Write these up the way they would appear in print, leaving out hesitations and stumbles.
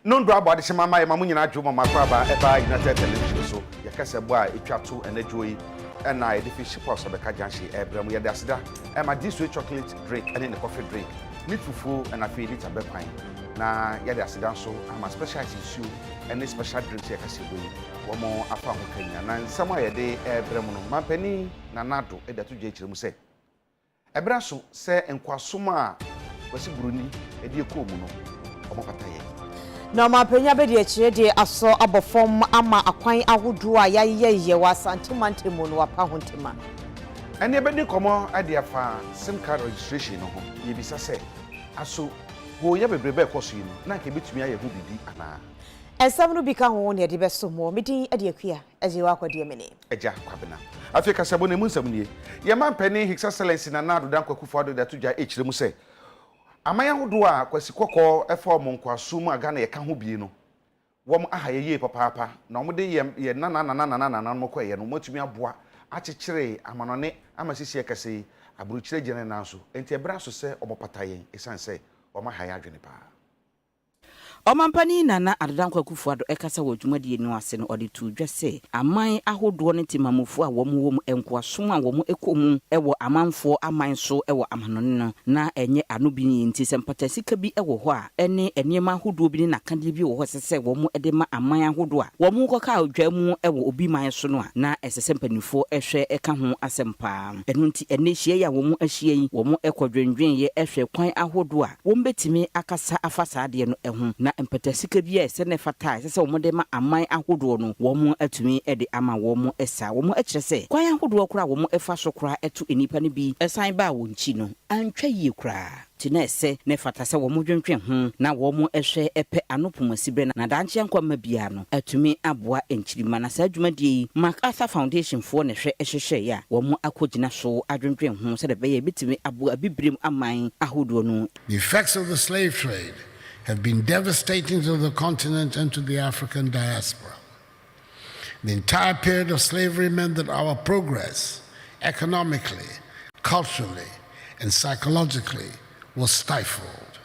No do about the mama nyina adwo mama kwaba eba United Television so yakase bo a etwato enadwo and I the fish post of the kajanshi ebram ye dasida e ma this chocolate drink and the coffee drink need fufu and afi liter bepan na ye dasida so am a special issue and special drinks yakase bo womo afa ho kanya na nsam a ye de ebram no mampani na nado e datu je kiremu se ebra so se enkwasom a wasi buruni e de ekomu no omo pataye na mapenya be de akire de aso abofom ama akwan ahodo a yayeye wa santimantemo no wapa hontema ene be ni komo ade afa sim card registration no ho ye bisa se aso ho ye bebrebe ekoso yi no na ke betumi aye ho bibi ana ensam no bika ho ne de be so mo medin ade akua aje wa kwade mene eja kwabena afika sabo ne munsam nie ye mampani his excellency na nado dan kwakufu ado da tuja ekire mu se amaya hodo a kwasi kokko efo mo nkwaso mu aga na ye ka ho bie no wom aha ye papa na omo de ye na mo kwa ye no motumi aboa akekere amanone amasisi ekase aburuchire gene na so enti ebra so se omo patayen esanse omo ha ya adwene pa Omampani nana Adodankwa Akufo-Addo ekasa wo dwumadi enu ase no ode tu dwese aman ahodo ne timamofo a wom enkoasom a wom ekomu ewo amanfo aman so ewo amanone no na enye anobini nti sempatasika bi ewo ho a ene eniema ahodo bi na kande bi wo ho sese wom ede ma aman ahodo a wom koka odwa mu ewo obi man so no a na esese mpanifo ehwe eka ho asempa enu nti ene hie ya wom ahie yi wom ekodwendwen ye ehwe kwan ahodo a wom betimi akasa afasa ade no eho na empatasika bi ese ne fata sese womde ma aman ahodo no wom atumi ede ama wom esa wom akire se kwan ahodo kura wom efa so kura etu enipa ne bi esan ba wonchi no antwa yie kura tinese ne fata se wom dwentwen ho na wom ehwe epe anopomasibre na danche nkwama bia no atumi aboa enchirima na sa adwumadie MacArthur Foundation fo ne hwe ehwehwe ya wom akogina so adwentwen ho se de be ye bitimi aboa bibrem aman ahodo no. The effects of the slave trade have been devastating to the continent and to the African diaspora. The entire period of slavery meant that our progress, economically, culturally, and psychologically, was stifled.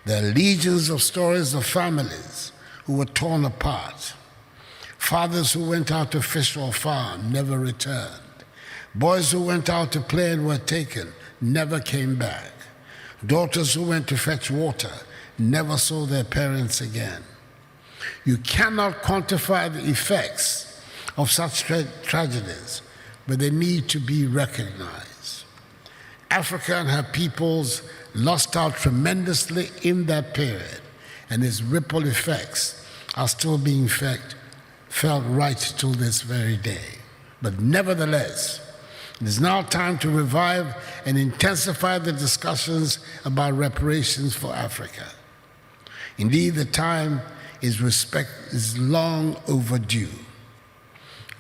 There are legions of stories of families who were torn apart, fathers who went out to fish or farm, never returned, boys who went out to play and were taken, never came back, daughters who went to fetch water, never saw their parents again. You cannot quantify the effects of such tragedies, but they need to be recognized. Africa and her peoples lost out tremendously in that period, and its ripple effects are still being felt right till this very day. But nevertheless, it is now time to revive and intensify the discussions about reparations for Africa. Indeed, the time is long overdue.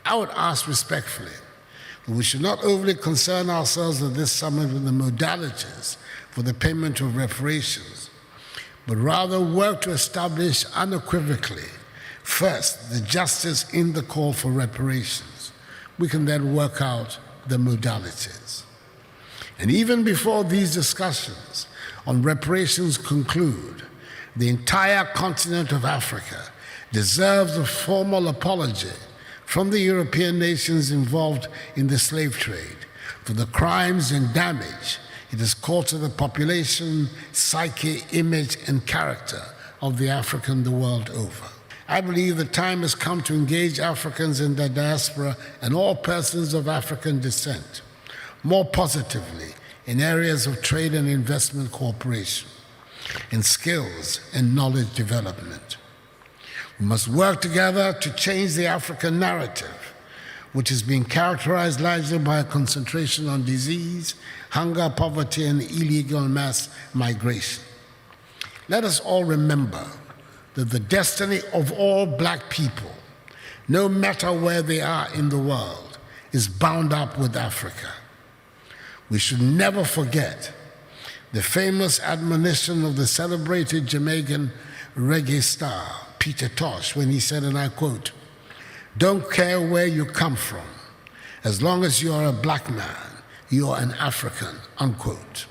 I would ask respectfully that we should not overly concern ourselves at this summit with the modalities for the payment of reparations, but rather work to establish unequivocally, first, the justice in the call for reparations. We can then work out the modalities. And even before these discussions on reparations conclude, the entire continent of Africa deserves a formal apology from the European nations involved in the slave trade for the crimes and damage it has caused to the population, psyche, image, and character of the African the world over. I believe the time has come to engage Africans in the diaspora and all persons of African descent more positively in areas of trade and investment cooperation, in skills and knowledge development. We must work together to change the African narrative, which is being characterized largely by a concentration on disease, hunger, poverty, and illegal mass migration. Let us all remember that the destiny of all black people, no matter where they are in the world, is bound up with Africa. We should never forget the famous admonition of the celebrated Jamaican reggae star, Peter Tosh, when he said, and I quote, "Don't care where you come from, as long as you are a black man, you are an African," unquote.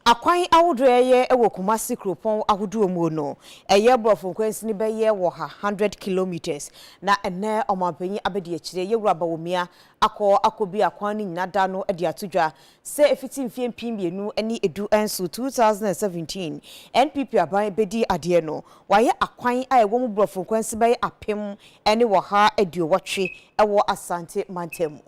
Akwan ahodo eye ewo Kumasi Kropon ahodo mu no eye brofo kwansi ni be ye wo ha 100 kilometers na ene omampanyi abedi akire ye wura bawomia akobi akwan ni nyada no ade atodwa se efiti mfie mpimbienu ani edu enso 2017 NPP aban bedi ade no waye akwan a ewo mu brofo kwansi be apem ene wo ha aduowotwe ewo Asante Mantemu.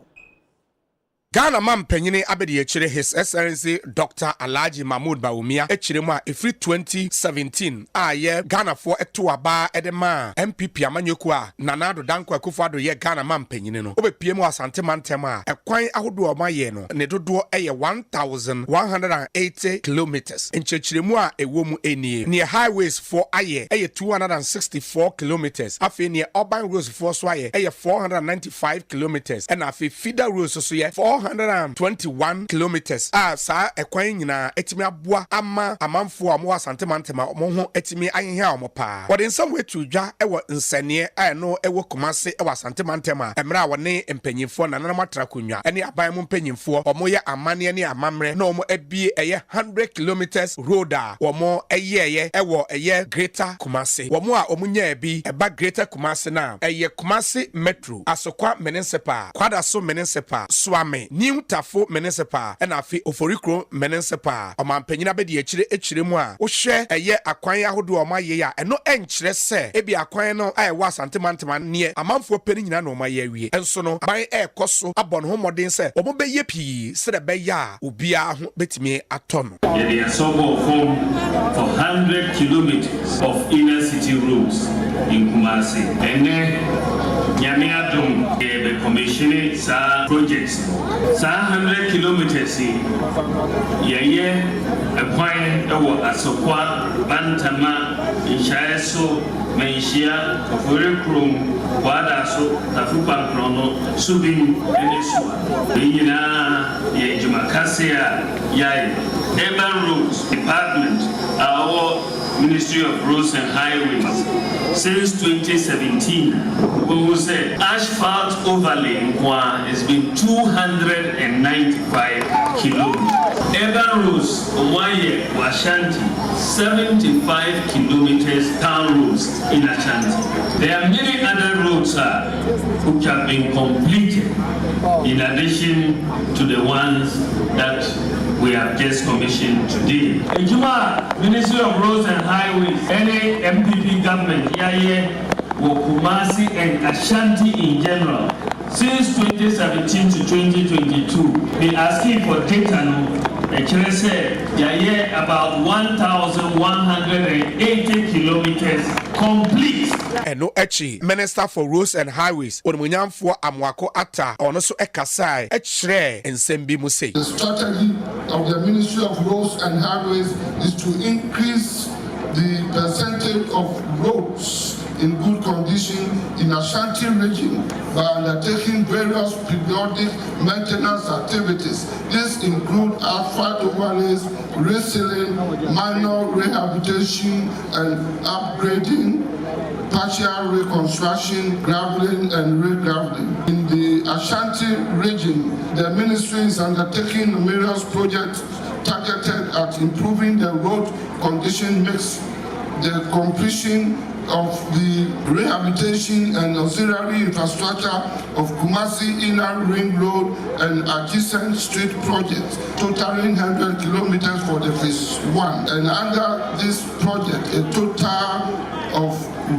Ghana man penyini abedi echire His Excellency Dr. Alhaji Mahmoud Bawumia echire mu a efri 2017 aye Ghana for eto aba edema MPP amanyoku a Nanado Danko Akufo-Addo ye Ghana man penyini no obepie mu Asante Mantemu a ekwan ahodo omaye no ne dodo eye 1180 kilometers enchechire mu a ewo mu enie ne highways for aye eye 264 kilometers afi ne urban roads for so aye eye 495 kilometers and afi feeder roads so ye 421 kilometers sa ekwan nyina etimi aboa ama amanfo amo Asante Mantemu mo ho etimi ahehia omo pa wode nsam wetu dwa ewo nsanie no ewo Kumasi ewo Asante Mantemu emra wone empanyimfo na nanam atrakonwa ene aban mu empanyimfo omo ye amane ne amamre na omo abie eye 100 kilometers road a omo eye ewo eye Greater Kumasi omo a omo nya bi eba Greater Kumasi na eye Kumasi Metro Asokwa Municipal Kwadaso Municipal Swame New Tafo Municipal and afi Oforikro Municipal omampanyina bedi echire mu a wo hwe eye akwan ahodo omaye ya eno enkyere se ebi akwan no ayewa Asante Mantemu ne amanfo peni nyina no omaye awie enso no ban ekoso abon ho modern se omo beye pii sere be ya obia ho betimi atono they are so form for 100 kilometers of inner city roads in Kumasi and Nyame adom be commissioning sa projects sa 100 kilometers ye akwan ewo Asokwa Bantama Inshaeso Menshia Oforikro Kwadaso Tafupankrono Subin Enesua Benyina ye Jumakase yai Urban Roads Department our Ministry of Roads and Highways since 2017 when we said asphalt overlay has been 295 kilometers. Urban roads on 1 year for Ashanti 75 kilometers town roads in Ashanti. There are many other roads which have been completed in addition to the ones that we have just commissioned today. Ejuma, Ministry of Roads and Highways, any MPP government here, Kumasi and Ashanti in general, since 2017 to 2022, they asking for data now. Actually said, about 1,180 kilometers complete. Eno echi Minister for Roads and Highways Onmunyamfo Amwako Ata ono so ekasai echre ensembi mu sei. The strategy of the Ministry of Roads and Highways is to increase the percentage of roads in good condition in Ashanti region by undertaking various periodic maintenance activities. This include asphalt overlays, resealing, minor rehabilitation and upgrading, partial reconstruction, graveling and re-graveling. In the Ashanti region, the ministry is undertaking numerous projects targeted at improving the road condition mix, the completion of the rehabilitation and auxiliary infrastructure of Kumasi Inner Ring Road and adjacent street projects, totaling 100 kilometers for the phase 1. And under this project, a total of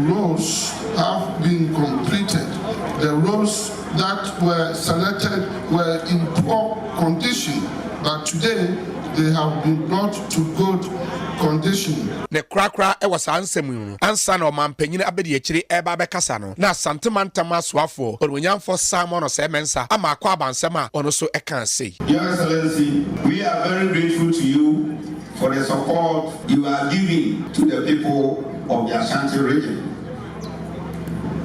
roads have been completed. The roads that were selected were in poor condition, but today they have been brought to good condition. Ne krakra e was ansemu no ansa na omampanyine abedi echiri eba bekasa no na Asante Mantemu aswafo onwanyamfo Simon Osemensa ama akwa abansem a ono so eka sei. Your Excellency, we are very grateful to you for the support you are giving to the people of the Ashanti region.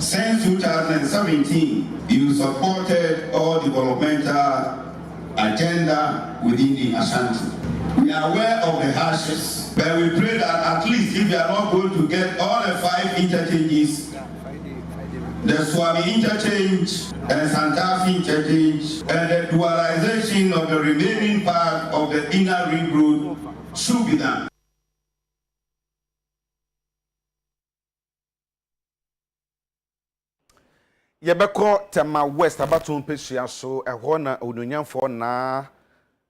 Since 2017, you supported all developmental agenda within the Ashanti. We are aware of the harshness, but we pray that at least if you are not going to get all the 5 interchanges, the Swami interchange and Santa Fe interchange, and the dualization of the remaining part of the Inner Ring Road, should be done. Yɛbɛkɔ Tema West abato mpɛsua so ɛhɔ na ononyamfo na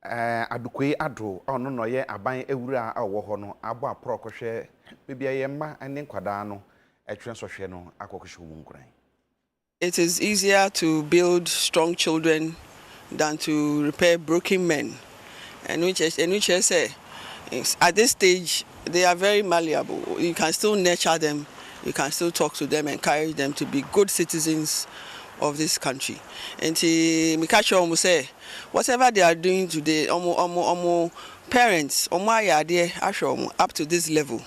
adokoyi adro ɔno no yɛ aban ewura a ɔwɔ hɔ no abɔ aprɔ kɔhwɛ bibia yɛ mma ne nkwadaa no ɛtwe sohwɛ no akɔkɔhwɛ mu nkran. It is easier to build strong children than to repair broken men, and which I say at this stage they are very malleable. You can still nurture them. You can still talk to them, encourage them to be good citizens of this country. And Mikacho almost say, whatever they are doing today, parents, up to this level.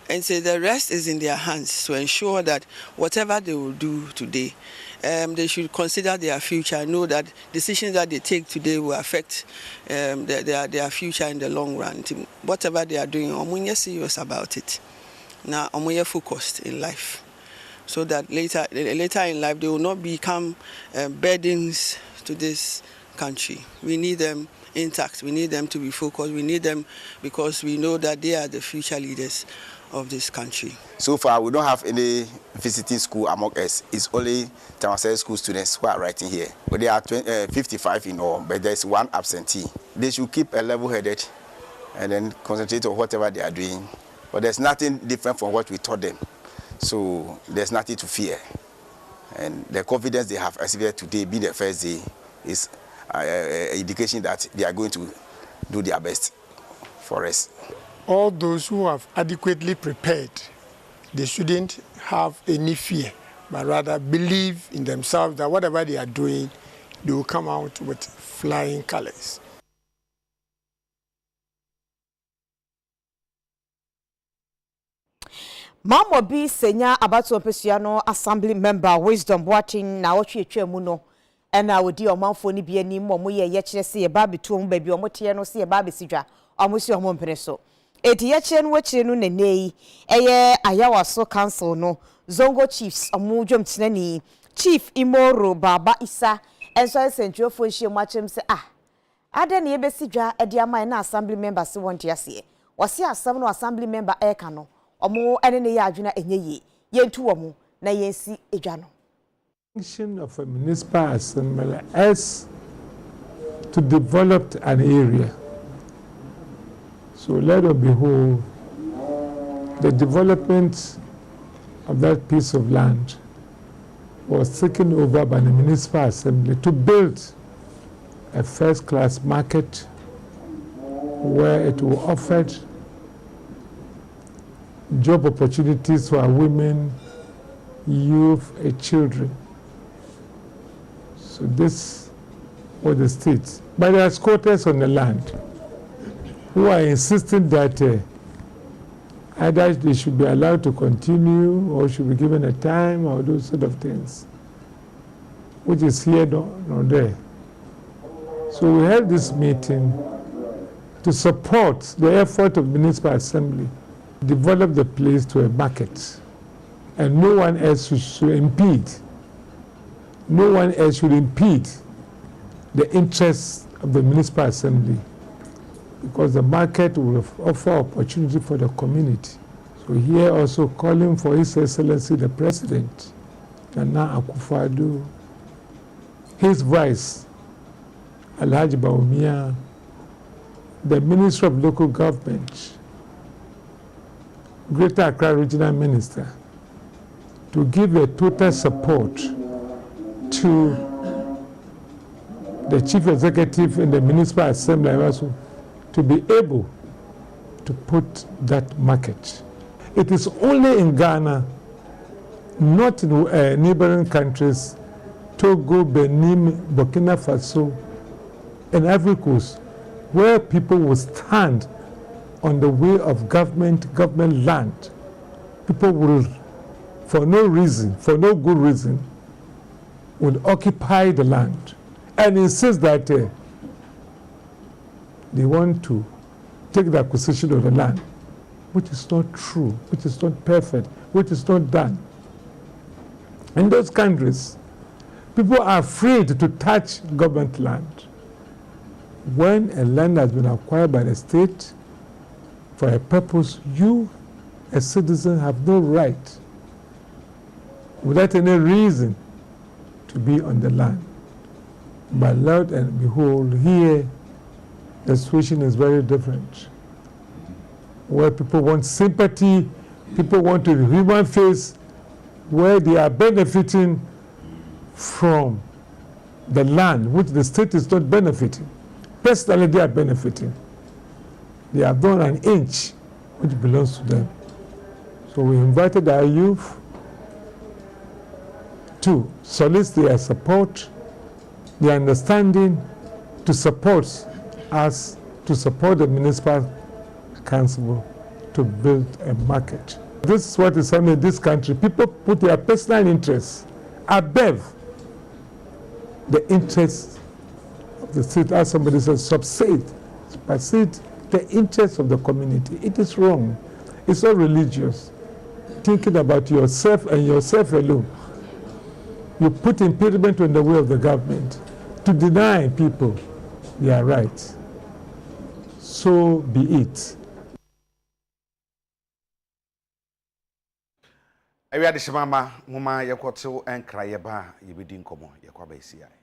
And say the rest is in their hands to ensure that whatever they will do today, they should consider their future, know that decisions that they take today will affect their future in the long run. Whatever they are doing, I'm serious about it. Now, I'm focused in life, so that later in life they will not become burdens to this country. We need them intact. We need them to be focused. We need them because we know that they are the future leaders of this country. So far, we don't have any visiting school among us. It's only Tamasai school students who are writing here. But there are 55 in all, but there's one absentee. They should keep a level-headed and then concentrate on whatever they are doing. But there's nothing different from what we taught them. So there's nothing to fear. And the confidence they have exhibited today, being the first day, is an indication that they are going to do their best for us. All those who have adequately prepared, they shouldn't have any fear, but rather believe in themselves that whatever they are doing, they will come out with flying colors. Mamo bi senya abato mpesua no assembly member Wisdom Boateng na wotwe mu no ena odi omanfo ni bi anim mo ye kire se ye ba betu mu ba bi omote no se ye ba besidwa omosi omo mpene so eti ye kire no wachire no nenei eye ayawaso council no Zongo Chiefs omo dwom tenani Chief Imoro Baba Isa enso sentuofo nhie mu achem se ade ne ye besidwa edi aman na assembly member se wonte ase wase asam no assembly member eka no omo ene ne ya adwuna enye yentu omo na yensi edwa no. Function of a municipal assembly is to develop an area. So let us behold the development of that piece of land was taken over by the municipal assembly to build a first-class market where it will offer job opportunities for our women, youth, and children. So this was the state. But there are squatters on the land who are insisting that either they should be allowed to continue or should be given a time or those sort of things, which is here not there. So we held this meeting to support the effort of the municipal assembly develop the place to a market, and no one else should impede. No one else should impede the interests of the municipal assembly, because the market will offer opportunity for the community. So here also calling for His Excellency the President, Nana Akufo-Addo, his vice, Alhaji Bawumia, the Minister of Local Government, Greater Accra Regional Minister, to give a total support to the Chief Executive in the Municipal Assembly also to be able to put that market. It is only in Ghana, not in neighboring countries, Togo, Benin, Burkina Faso, and Ivory Coast, where people will stand on the way of government land. People will, for no reason, for no good reason, will occupy the land and insist that they want to take the acquisition of the land, which is not true, which is not perfect, which is not done. In those countries, people are afraid to touch government land. When a land has been acquired by the state, for a purpose, you, a citizen, have no right, without any reason, to be on the land. But lo and behold, here, the situation is very different. Where people want sympathy, people want a human face, where they are benefiting from the land, which the state is not benefiting. Personally, they are benefiting. They have done an inch which belongs to them. So we invited our youth to solicit their support, their understanding, to support us, to support the municipal council to build a market. This is what is happening in this country. People put their personal interests above the interests of the state, as somebody says, supersede the interests of the community. It is wrong. It's not religious. Thinking about yourself and yourself alone. You put impediment in the way of the government to deny people their rights. So be it. Ewia de shimama muma yekoto enkra yeba yebedi nkomo yekwa ba isi ai.